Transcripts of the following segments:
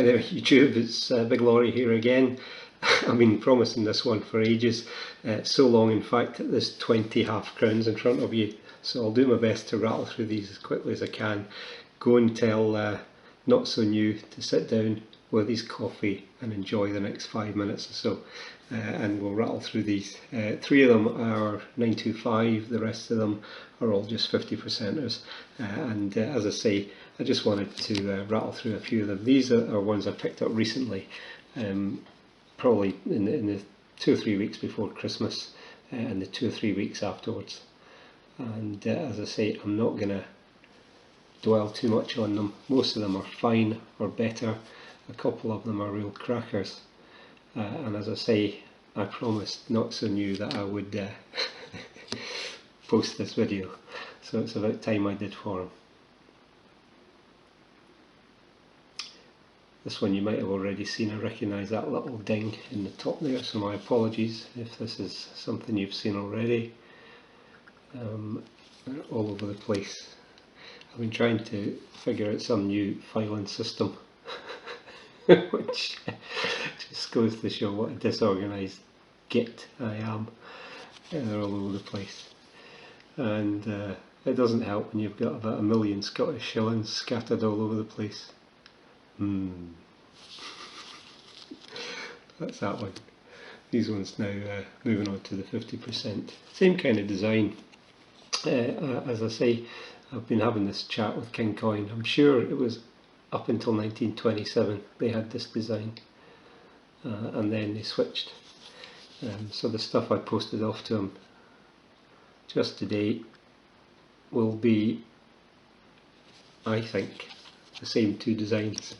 Hi there YouTube, it's Big Laurie here again. I've been promising this one for ages, so long in fact that there's 20 half crowns in front of you, so I'll do my best to rattle through these as quickly as I can. Go and tell Not Sonew to sit down with his coffee and enjoy the next 5 minutes or so, and we'll rattle through these. 3 of them are 925, the rest of them are all just 50%ers, and as I say, I just wanted to rattle through a few of them. These are ones I picked up recently, probably in the 2 or 3 weeks before Christmas and the 2 or 3 weeks afterwards. And as I say, I'm not going to dwell too much on them. Most of them are fine or better. A couple of them are real crackers. And as I say, I promised Not Sonew that I would post this video. So it's about time I did for him. This one you might have already seen. I recognise that little ding in the top there, so my apologies if this is something you've seen already. They're all over the place. I've been trying to figure out some new filing system which just goes to show what a disorganised git I am. They're all over the place, and it doesn't help when you've got about 1 million Scottish shillings scattered all over the place. That's that one. These ones now moving on to the 50%. Same kind of design. As I say, I've been having this chat with King Coin. I'm sure it was up until 1927 they had this design, and then they switched. So the stuff I posted off to him just today will be, I think, the same 2 designs,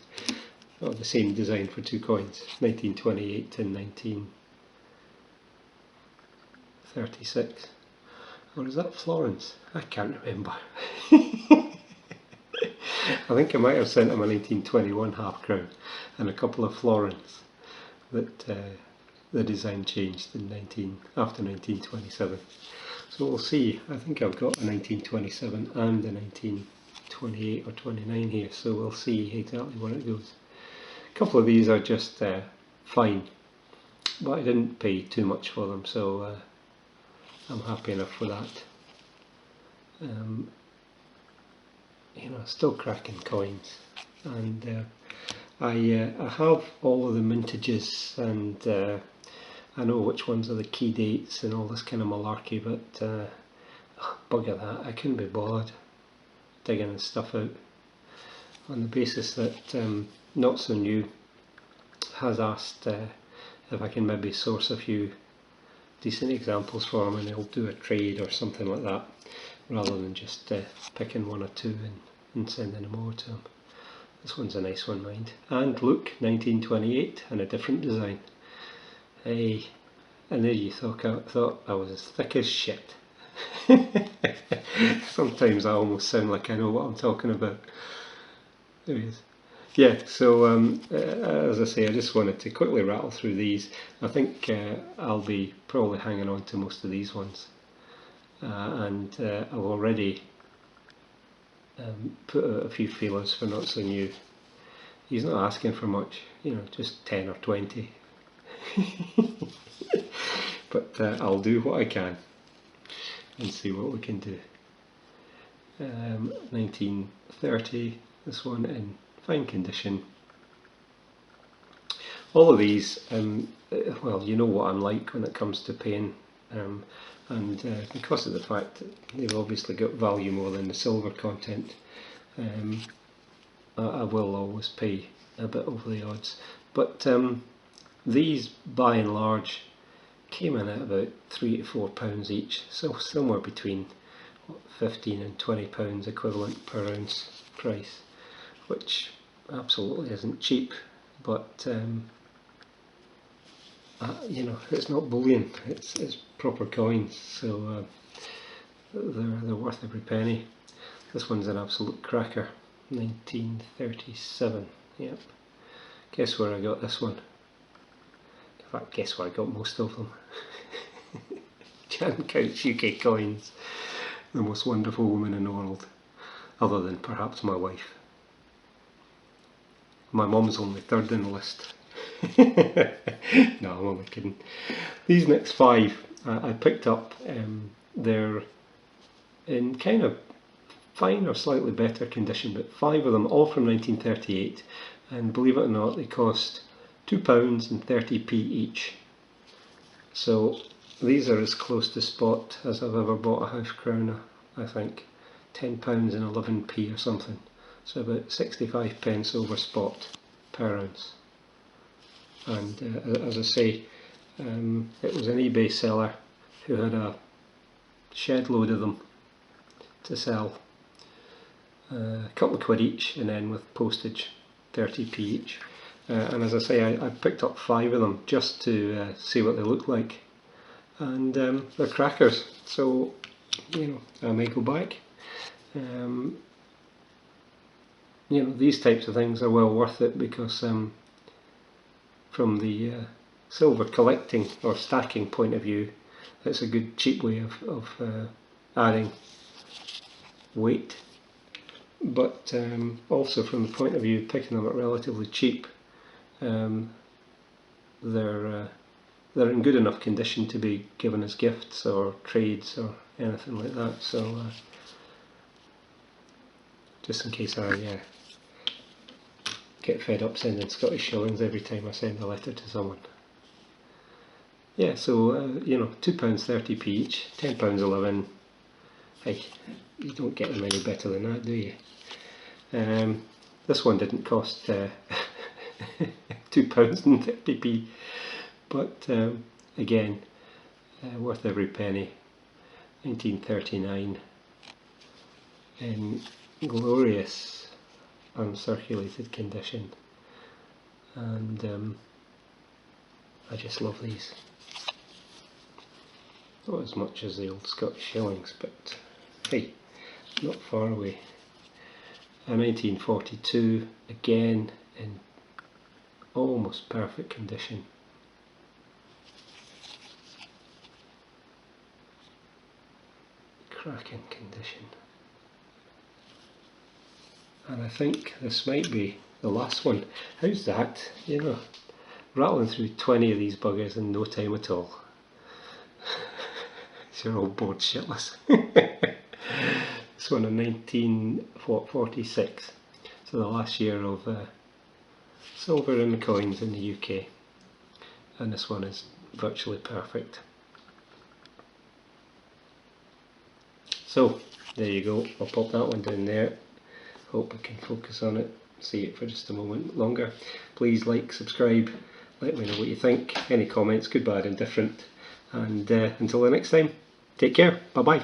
or the same design for 2 coins, 1928 and 1936. Or is that Florence? I can't remember. I think I might have sent him a 1921 half crown and a couple of florins that the design changed in after 1927. So we'll see. I think I've got a 1927 and a 1928 or 29 here, so we'll see exactly where it goes. A couple of these are just fine, but I didn't pay too much for them, so I'm happy enough with that. You know, still cracking coins, and I have all of the mintages, and I know which ones are the key dates and all this kind of malarkey, but bugger that, I couldn't be bothered digging this stuff out, on the basis that Not Sonew has asked if I can maybe source a few decent examples for him, and he'll do a trade or something like that, rather than just picking 1 or 2 and sending them over to him. This one's a nice one, mind. And look, 1928 and a different design. Hey, and there you thought I was as thick as shit. Sometimes I almost sound like I know what I'm talking about. There he is. Yeah, so as I say, I just wanted to quickly rattle through these. I think I'll be probably hanging on to most of these ones, and I've already put out a few feelers for Not Sonew. He's not asking for much, you know, just 10 or 20. But I'll do what I can and see what we can do. 1930, this one in fine condition. All of these, well, you know what I'm like when it comes to paying, and because of the fact that they've obviously got value more than the silver content, I will always pay a bit over the odds. But these, by and large, came in at about £3 to £4 each, so somewhere between £15 and £20 equivalent per ounce price, which absolutely isn't cheap, but you know, it's not bullion, it's proper coins, so they're worth every penny. This one's an absolute cracker, 1937, yep. Guess where I got this one? In fact, guess where I got most of them. Jan Couch UK Coins, the most wonderful woman in the world, other than perhaps my wife. My mum's only third in the list. No, I'm only kidding. These next 5 I picked up. They're in kind of fine or slightly better condition, but 5 of them, all from 1938, and believe it or not, they cost £2.30 each. So these are as close to spot as I've ever bought a house crown, I think. £10.11 or something. So about 65 pence over spot per ounce. And as I say, it was an eBay seller who had a shed load of them to sell. A couple of quid each, and then with postage 30p each. And as I say, I picked up 5 of them just to see what they look like. And they're crackers, so you know, I may go back. You know, these types of things are well worth it because from the silver collecting or stacking point of view, it's a good cheap way of adding weight. But also from the point of view of picking them at relatively cheap, they're in good enough condition to be given as gifts or trades or anything like that. So just in case I get fed up sending Scottish shillings every time I send a letter to someone. Yeah, so you know, £2.30p each, £10.11. Hey, you don't get them any better than that, do you? This one didn't cost £2.30p, but again, worth every penny. 1939, in glorious uncirculated condition, and I just love these. Not as much as the old Scottish shillings, but hey, not far away. 1942, again in almost perfect condition. Cracking condition. And I think this might be the last one. How's that? You know, rattling through 20 of these buggers in no time at all. You're all bored shitless. This one in 1946, so the last year of silver and coins in the UK, and this one is virtually perfect. So there you go, I'll pop that one down there. Hope I can focus on it, see it for just a moment longer. Please like, subscribe, let me know what you think, any comments, good, bad, indifferent, and until the next time, take care, bye bye.